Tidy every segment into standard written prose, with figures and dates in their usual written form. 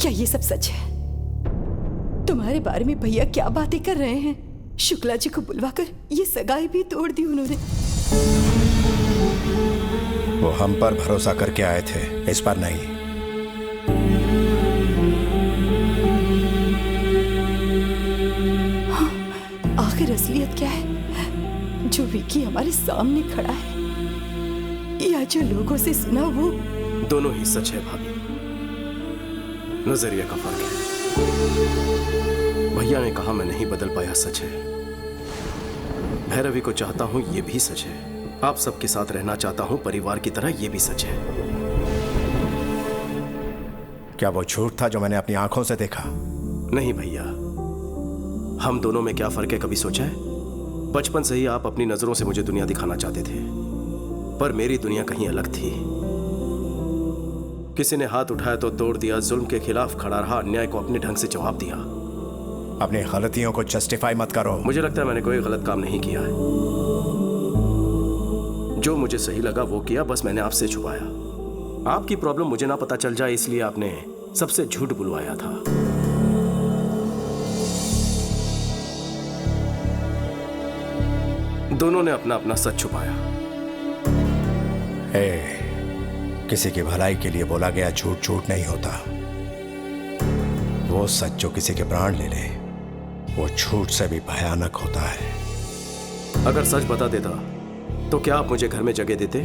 क्या ये सब सच है? तुम्हारे बारे में भैया क्या बातें कर रहे हैं? शुक्ला जी को बुलवाकर ये सगाई भी तोड़ दी उन्होंने। वो हम पर भरोसा करके आए थे, इस पर नहीं। हाँ, आखिर असलियत क्या है जो विकी हमारे सामने खड़ा है, या जो लोगों से सुना वो? दोनों ही सच है भाभी, नजरिया का फर्क है। भैया ने कहा मैं नहीं बदल पाया, सच है। भैरवी को चाहता हूं, ये भी सच है। आप सबके साथ रहना चाहता हूं परिवार की तरह, ये भी सच है। क्या वो झूठ था जो मैंने अपनी आंखों से देखा? नहीं भैया, हम दोनों में क्या फर्क है कभी सोचा है? बचपन से ही आप अपनी नजरों से मुझे दुनिया दिखाना चाहते थे, पर मेरी दुनिया कहीं अलग थी। किसी ने हाथ उठाया तो तोड़ दिया, जुल्म के खिलाफ खड़ा रहा, अन्याय को अपने ढंग से जवाब दिया। अपनी गलतियों को जस्टिफाई मत करो। मुझे लगता है मैंने कोई गलत काम नहीं किया है। जो मुझे सही लगा वो किया, बस मैंने आपसे छुपाया। आपकी प्रॉब्लम मुझे ना पता चल जाए, इसलिए आपने सबसे झूठ बुलवाया था। दोनों ने अपना अपना सच छुपाया। किसी की भलाई के लिए बोला गया झूठ झूठ नहीं होता। वो सच जो किसी के प्राण ले ले, वो झूठ से भी भयानक होता है। अगर सच बता देता तो क्या आप मुझे घर में जगह देते?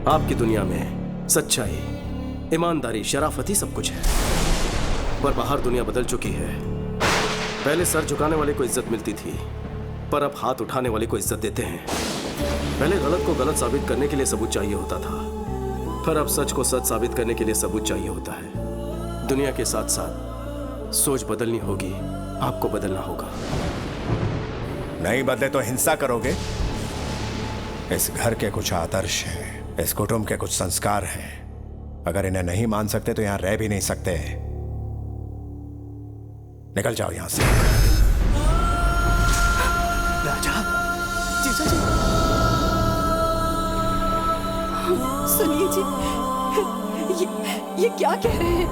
आपकी दुनिया में सच्चाई, ईमानदारी, शराफती सब कुछ है, पर बाहर दुनिया बदल चुकी है। पहले सर झुकाने वाले को इज्जत मिलती थी, पर अब हाथ उठाने वाले को इज्जत देते हैं। पहले गलत को गलत साबित करने के लिए सबूत चाहिए होता था, पर अब सच को सच साबित करने के लिए सबूत चाहिए होता है। दुनिया के साथ साथ सोच बदलनी होगी, आपको बदलना होगा। नहीं बदले तो हिंसा करोगे? इस घर के कुछ आदर्श हैं, इस कुटुंब के कुछ संस्कार हैं। अगर इन्हें नहीं मान सकते तो यहां रह भी नहीं सकते। निकल जाओ यहां से। राजा, जीजा जी। सुनिए जी, ये क्या कह रहे हैं?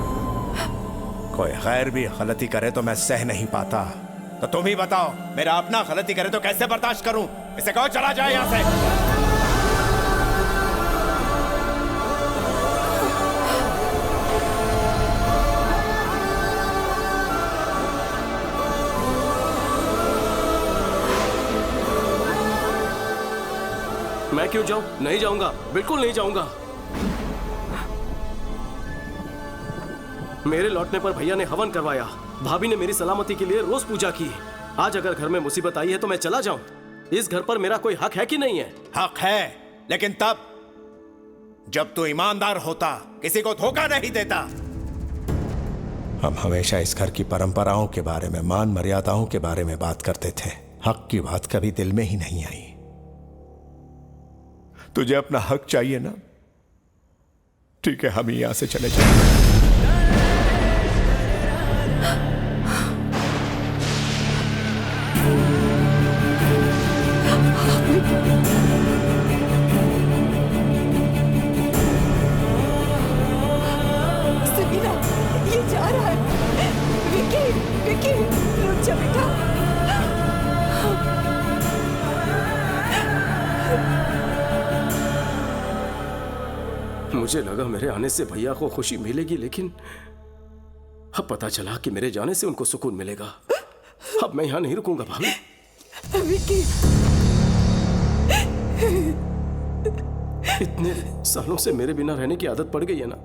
कोई गैर भी गलती करे तो मैं सह नहीं पाता, तो तुम ही बताओ, मेरा अपना गलती करे तो कैसे बर्दाश्त करूं? इसे कहो चला जाए यहां से। मैं क्यों जाऊं? नहीं जाऊंगा, बिल्कुल नहीं जाऊंगा। मेरे लौटने पर भैया ने हवन करवाया, भाभी ने मेरी सलामती के लिए रोज पूजा की। आज अगर घर में मुसीबत आई है तो मैं चला जाऊं? इस घर पर मेरा कोई हक है कि नहीं है? हक है, लेकिन तब जब तू ईमानदार होता, किसी को धोखा नहीं देता। हम हमेशा इस घर की परंपराओं के बारे में, मान मर्यादाओं के बारे में बात करते थे। हक की बात कभी दिल में ही नहीं आई। तुझे अपना हक चाहिए ना? ठीक है, हम यहां से चले जाएंगे। सुनीना, ये जा रहा है। विकी, विकी, रुक जा बेटा। मुझे लगा मेरे आने से भैया को खुशी मिलेगी, लेकिन अब पता चला कि मेरे जाने से उनको सुकून मिलेगा। अब मैं यहां नहीं रुकूंगा भाभी। विकी, इतने सालों से मेरे बिना रहने की आदत पड़ गई है ना,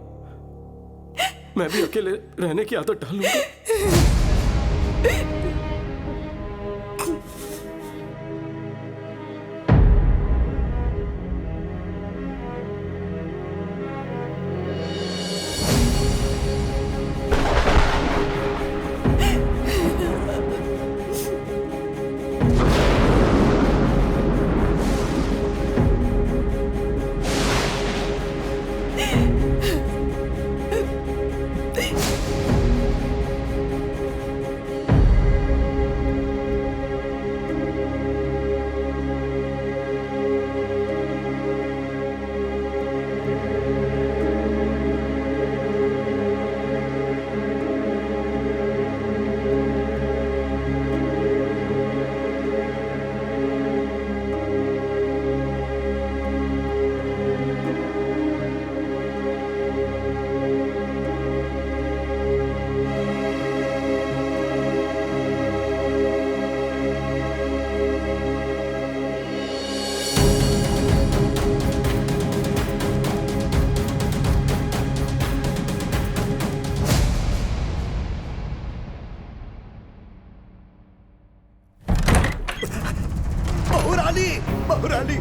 मैं भी अकेले रहने की आदत डालूंगा। बहुरानी, बहुरानी,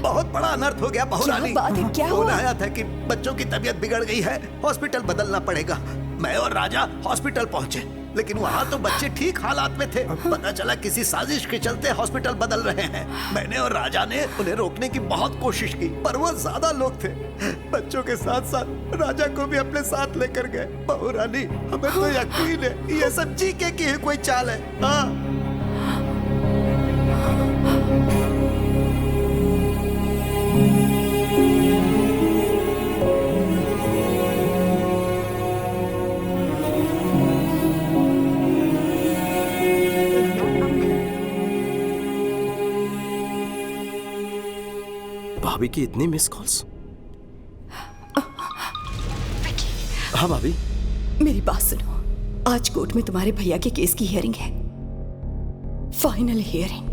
बहुत बड़ा अनर्थ हो गया बहुरानी। क्या बात है, क्या फोन हुआ? आया था कि बच्चों की तबीयत बिगड़ गई है, हॉस्पिटल बदलना पड़ेगा। मैं और राजा हॉस्पिटल पहुंचे, लेकिन वहाँ तो बच्चे ठीक हालात में थे। पता चला किसी साजिश के चलते हॉस्पिटल बदल रहे हैं। मैंने और राजा ने उन्हें रोकने की बहुत कोशिश की, पर वो ज्यादा लोग थे। बच्चों के साथ साथ राजा को भी अपने साथ लेकर गए। बहुरानी, हमें तो यकीन है ये सब जीके की ही कोई चाल है। हाँ, भाभी की इतनी मिस कॉल्स। हाँ भाभी। मेरी बात सुनो, आज कोर्ट में तुम्हारे भैया के केस की हियरिंग है, फाइनल हियरिंग।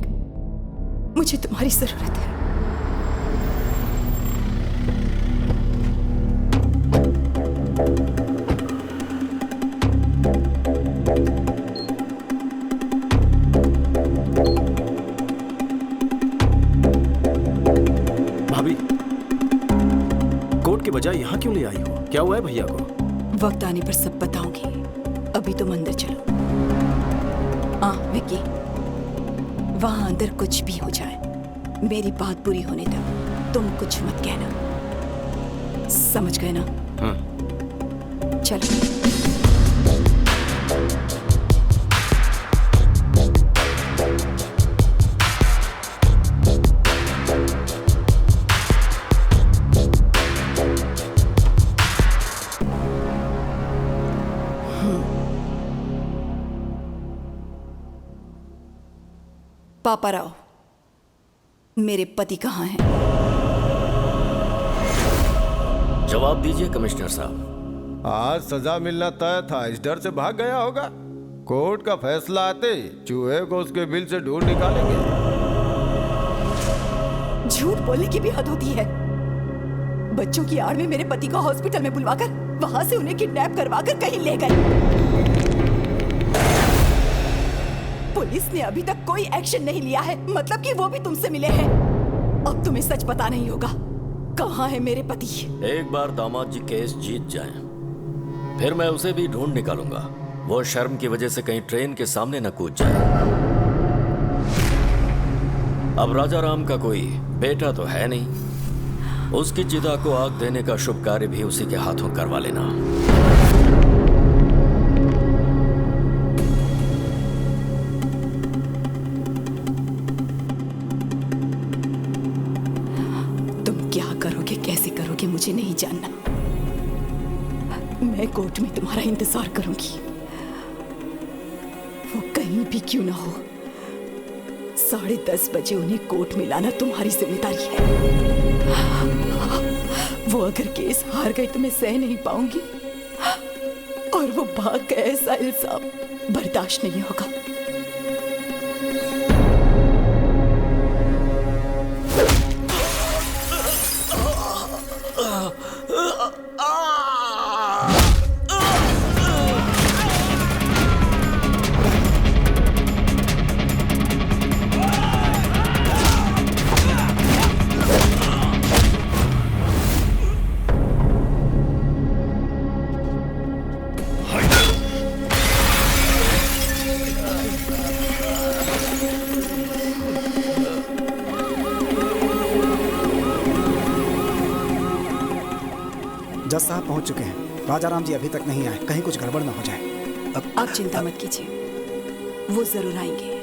मुझे तुम्हारी जरूरत है। भाभी, कोर्ट के बजाय यहाँ क्यों ले आई हो? क्या हुआ है भैया को? वक्त आने पर सब बताऊंगी, अभी तुम अंदर चलो। हाँ विक्की, वहां अंदर कुछ भी हो जाए, मेरी बात पूरी होने तक तुम कुछ मत कहना, समझ गए ना? चलो। पापा राव, मेरे पति कहाँ हैं? जवाब दीजिए कमिश्नर साहब। आज सजा मिलना तय था, इस डर से भाग गया होगा। कोर्ट का फैसला आते ही चूहे को उसके बिल से ढूंढ निकालेंगे। झूठ बोलने की भी हद होती है। बच्चों की आड़ में मेरे पति को हॉस्पिटल में बुलवाकर वहां से उन्हें किडनैप करवाकर कहीं ले गए। पुलिस ने अभी तक कोई एक्शन नहीं लिया है, मतलब कि वो भी तुमसे मिले हैं। अब तुम्हें सच पता नहीं होगा, कहाँ है मेरे पति? एक बार दामाद जी केस जीत जाएं, फिर मैं उसे भी ढूंढ निकालूंगा। वो शर्म की वजह से कहीं ट्रेन के सामने न कूद जाए। अब राजा राम का कोई बेटा तो है नहीं, उसकी चिता को आग देने का शुभ कार्य भी उसी के हाथों करवा लेना। कैसे करोगे मुझे नहीं जानना। मैं कोर्ट में तुम्हारा इंतजार करूंगी, वो कहीं भी क्यों ना हो। 10:30 बजे उन्हें कोर्ट में लाना तुम्हारी जिम्मेदारी है। वो अगर केस हार गए तो मैं सह नहीं पाऊंगी, और वो भाग गए ऐसा इल्जाम बर्दाश्त नहीं होगा। जज साहब पहुंच चुके हैं। राजा राम जी अभी तक नहीं आए, कहीं कुछ गड़बड़ ना हो जाए। आप चिंता मत कीजिए, वो जरूर आएंगे।